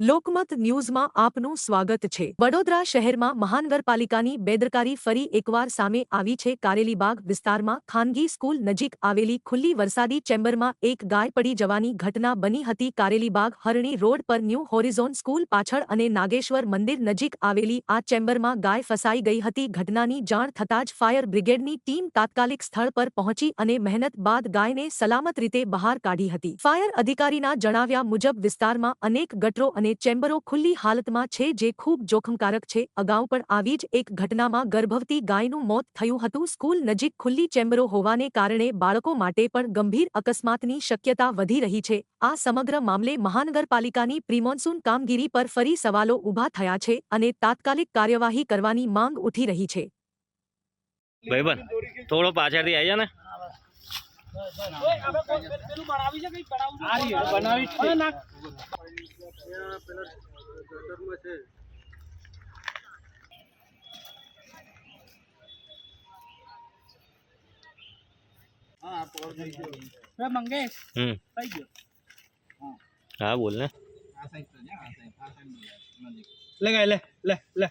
લોકમત ન્યૂઝમાં આપનું સ્વાગત છે। વડોદરા શહેરમાં મહાનગરપાલિકાની બેદરકારી ફરી એકવાર સામે આવી છે। કારેલીબાગ વિસ્તારમાં ખાનગી સ્કૂલ નજીક આવેલી ખુલ્લી વરસાદી ચેમ્બરમાં એક ગાય પડી જવાની ઘટના બની હતી। કારેલીબાગ હરણી રોડ પર ન્યૂ હોરિઝોન સ્કૂલ પાછળ અને નાગેશ્વર મંદિર નજીક આવેલી આ ચેમ્બરમાં ગાય ફસાઈ ગઈ હતી। ઘટનાની જાણ થતાં જ ફાયર બ્રિગેડની ટીમ તાત્કાલિક સ્થળ પર પહોંચી અને મહેનત બાદ ગાયને સલામત રીતે બહાર કાઢી હતી। ફાયર અધિકારીના જણાવ્યા મુજબ વિસ્તારમાં અનેક ગટરો અને ચેમ્બરો ખુલ્લી હાલતમાં છે, જે ખૂબ જોખમકારક છે। અગાઉ પણ આવી જ એક ઘટનામાં ગર્ભવતી ગાયનું મોત થયું હતું। સ્કૂલ નજીક ખુલ્લી ચેમ્બરો હોવાને કારણે બાળકો માટે પણ ગંભીર અકસ્માતની શક્યતા વધી રહી છે। આ સમગ્ર મામલે મહાનગરપાલિકાની પ્રિમોન્સૂન કામગીરી પર ફરી સવાલો ઊભા થયા છે અને તાત્કાલિક કાર્યવાહી કરવાની માંગ ઉઠી રહી છે। ભાઈબંધ થોડો પાછળથી આવી જા ને। हाँ बोल ने ले गए ले ले ले